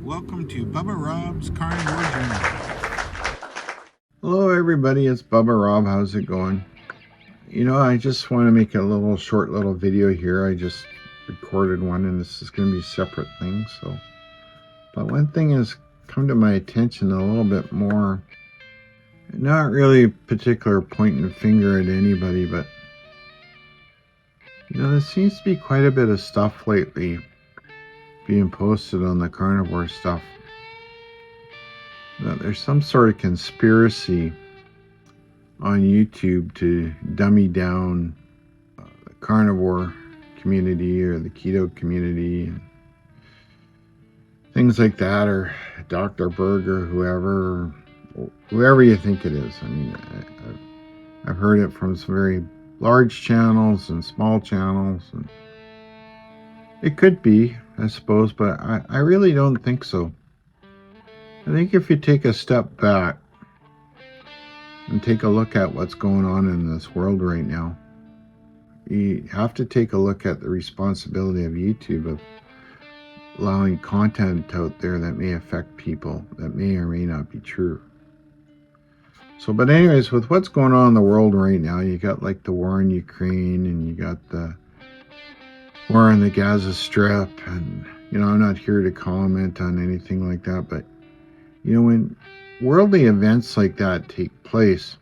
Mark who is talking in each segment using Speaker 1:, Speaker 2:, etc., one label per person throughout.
Speaker 1: Welcome to Bubba Rob's Carnivore Journey. Hello everybody, it's Bubba Rob. How's it going? I just want to make a short little video here. I just recorded one and this is going to be separate things. But one thing has come to my attention a little bit more. Not really a particular pointing a finger at anybody, but there seems to be quite a bit of stuff lately being posted on the carnivore stuff. That there's some sort of conspiracy on YouTube to dummy down the carnivore community or the keto community and things like that, or Dr. Berg or whoever you think it is. I mean, I've heard it from some very large channels and small channels, and it could be, I suppose, but I really don't think so. I think if you take a step back and take a look at what's going on in this world right now, you have to take a look at the responsibility of YouTube of allowing content out there that may affect people, that may or may not be true. But anyways, with what's going on in the world right now, you got like the war in Ukraine, and you got the war in the Gaza Strip, and I'm not here to comment on anything like that, but when worldly events like that take place,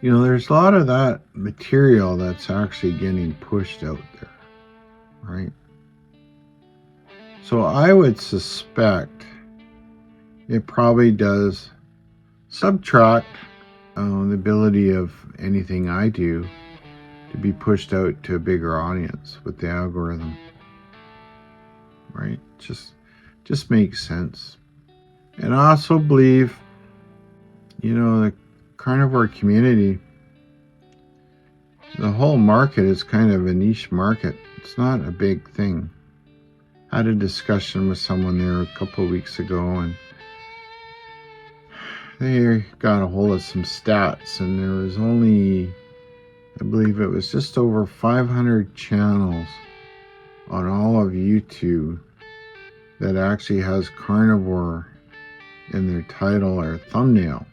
Speaker 1: there's a lot of that material that's actually getting pushed out there, right? So I would suspect it probably does subtract the ability of anything I do to be pushed out to a bigger audience with the algorithm, right? Just makes sense. And I also believe, the carnivore community, the whole market is kind of a niche market. It's not a big thing. I had a discussion with someone there a couple of weeks ago, and they got a hold of some stats, and there was only, I believe it was just over 500 channels on all of YouTube that actually has carnivore in their title or thumbnail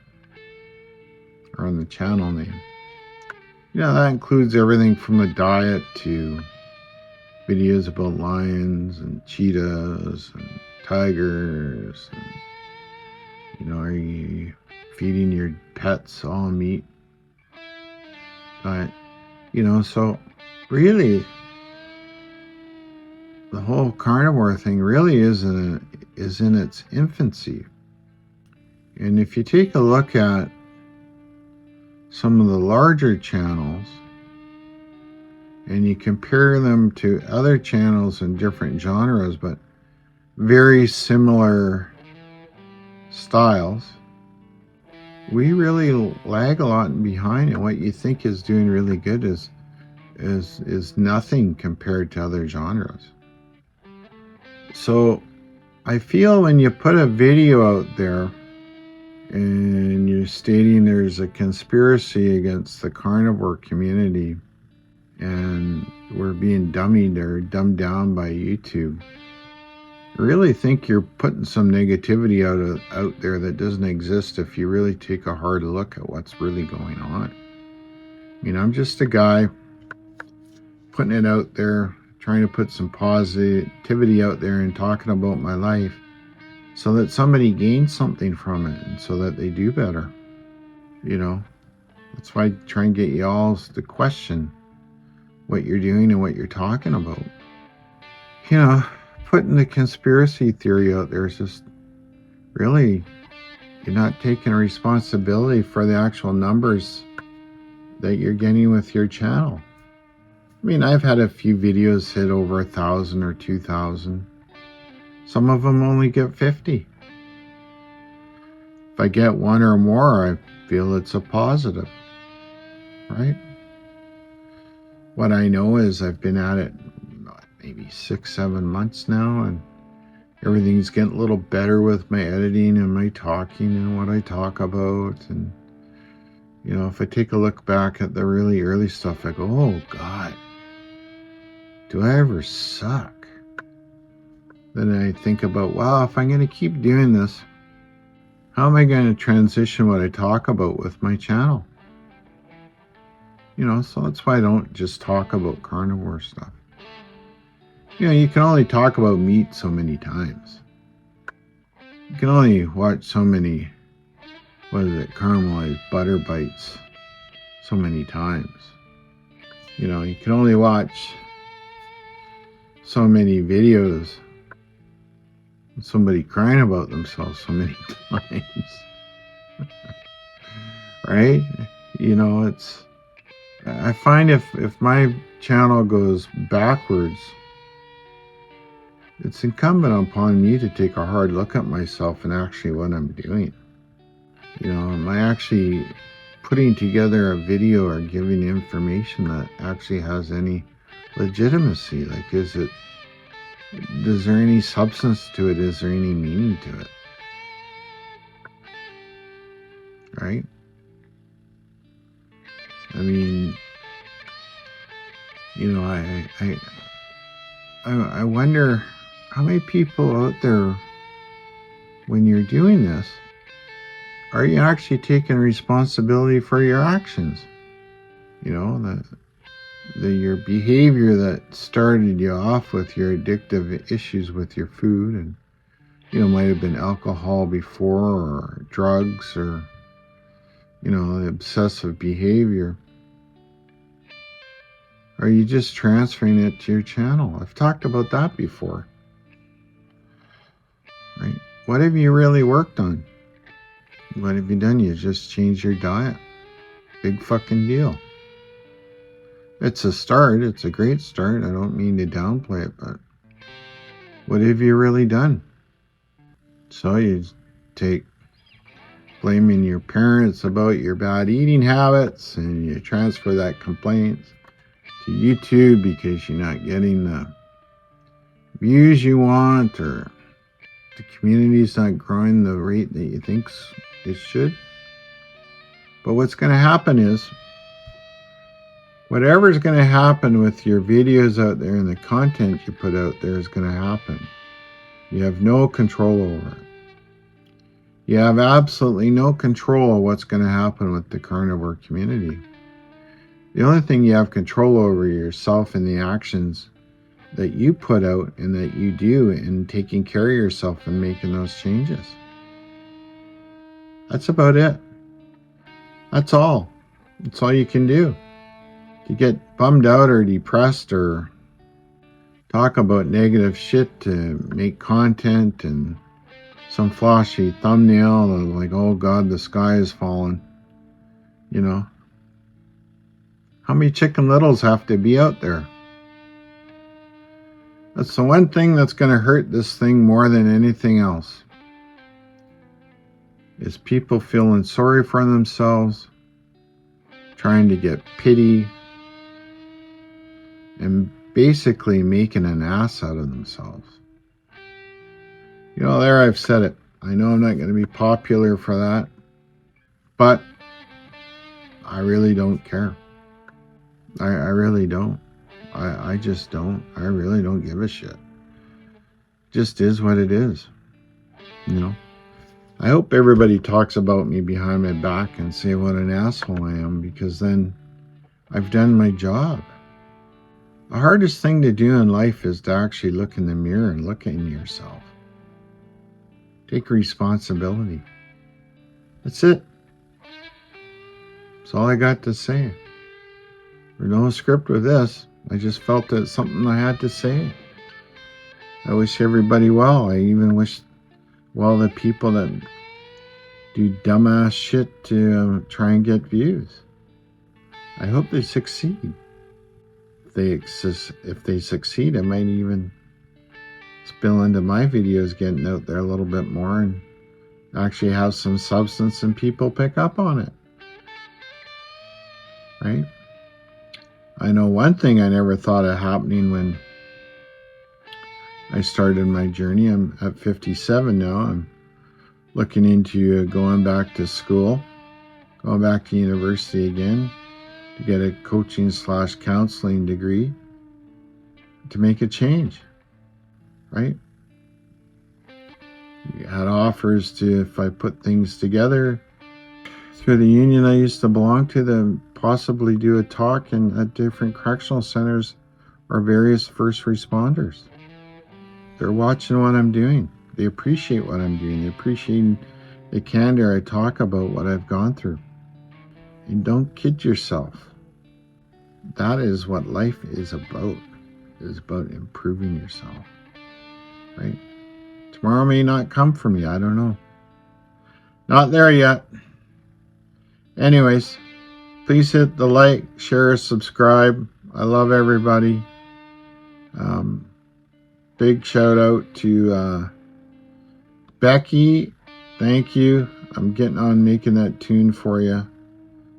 Speaker 1: or on the channel name. That includes everything from the diet to videos about lions and cheetahs and tigers, and are you feeding your pets all meat? But so really the whole carnivore thing really is in its infancy. And if you take a look at some of the larger channels and you compare them to other channels in different genres but very similar styles, we really lag a lot behind, and what you think is doing really good is nothing compared to other genres. So I feel when you put a video out there and you're stating there's a conspiracy against the carnivore community and we're being dummied or dumbed down by YouTube, I really think you're putting some negativity out there that doesn't exist if you really take a hard look at what's really going on. I'm just a guy putting it out there, trying to put some positivity out there and talking about my life so that somebody gains something from it and so that they do better. That's why I try and get you all to question what you're doing and what you're talking about. Putting the conspiracy theory out there is just really, you're not taking responsibility for the actual numbers that you're getting with your channel. I've had a few videos hit over 1,000 or 2,000. Some of them only get 50. If I get one or more, I feel it's a positive, right? What I know is I've been at it maybe 6-7 months now, and everything's getting a little better with my editing and my talking and what I talk about. And if I take a look back at the really early stuff, I go, oh God, do I ever suck? then I think about, wow, if I'm going to keep doing this, how am I going to transition what I talk about with my channel? So that's why I don't just talk about carnivore stuff. You can only talk about meat so many times. You can only watch so many, caramelized butter bites so many times. You can only watch so many videos of somebody crying about themselves so many times. Right? I find if my channel goes backwards, it's incumbent upon me to take a hard look at myself and actually what I'm doing. Am I actually putting together a video or giving information that actually has any legitimacy? Is there any substance to it? Is there any meaning to it? Right? I mean, I wonder how many people out there, when you're doing this, are you actually taking responsibility for your actions? Your behavior that started you off with your addictive issues with your food, and might have been alcohol before, or drugs, or the obsessive behavior. Are you just transferring it to your channel? I've talked about that before. Right? What have you really worked on? What have you done? You just changed your diet. Big fucking deal. It's a start. It's a great start. I don't mean to downplay it, but what have you really done? So you take blaming your parents about your bad eating habits, and you transfer that complaint to YouTube because you're not getting the views you want, or the community's not growing the rate that you think it should. But what's going to happen is, whatever's going to happen with your videos out there and the content you put out there is going to happen. You have no control over it. You have absolutely no control of what's going to happen with the carnivore community. The only thing you have control over yourself and the actions that you put out and that you do in taking care of yourself and making those changes. That's about it. That's all. That's all you can do. To get bummed out or depressed or talk about negative shit to make content and some flashy thumbnail like, oh God, the sky is falling. How many Chicken Littles have to be out there? That's the one thing that's going to hurt this thing more than anything else, is people feeling sorry for themselves, trying to get pity, and basically making an ass out of themselves. There I've said it. I know I'm not going to be popular for that, but I really don't care. I really don't. I just don't. I really don't give a shit. Just is what it is. I hope everybody talks about me behind my back and say what an asshole I am, because then I've done my job. The hardest thing to do in life is to actually look in the mirror and look at yourself. Take responsibility. That's it. That's all I got to say. There's no script with this. I just felt that something I had to say. I wish everybody well. I even wish well the people that do dumbass shit to try and get views. I hope they succeed. If they succeed, I might even spill into my videos getting out there a little bit more and actually have some substance and people pick up on it. Right? I know one thing I never thought of happening when I started my journey. I'm at 57 now. I'm looking into going back to school, going back to university again to get a coaching/counseling degree to make a change, right? You had offers to, if I put things together through the union I used to belong to possibly do a talk at different correctional centers or various first responders. They're watching what I'm doing. They appreciate what I'm doing. They appreciate the candor I talk about what I've gone through. And don't kid yourself. That is what life is about. It is about improving yourself. Right? Tomorrow may not come for me. I don't know. Not there yet. Anyways, please hit the like, share, subscribe. I love everybody. Big shout out to Becky. Thank you. I'm getting on making that tune for you.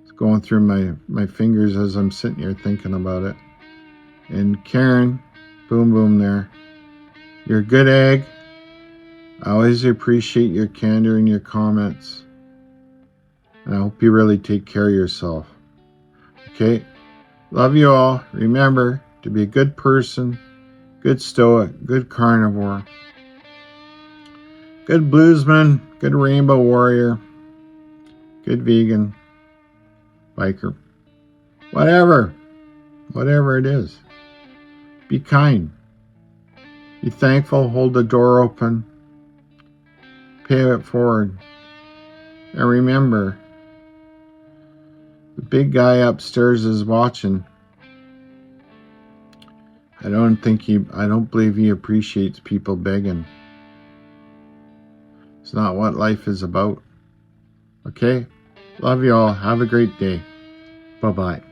Speaker 1: It's going through my fingers as I'm sitting here thinking about it. And Karen, boom, boom there. You're a good egg. I always appreciate your candor and your comments. And I hope you really take care of yourself. Okay? Love you all. Remember to be a good person, good stoic, good carnivore, good bluesman, good rainbow warrior, good vegan, biker, whatever it is. Be kind. Be thankful. Hold the door open. Pay it forward. And remember, the big guy upstairs is watching. I don't believe he appreciates people begging. It's not what life is about. Okay? Love you all. Have a great day. Bye-bye.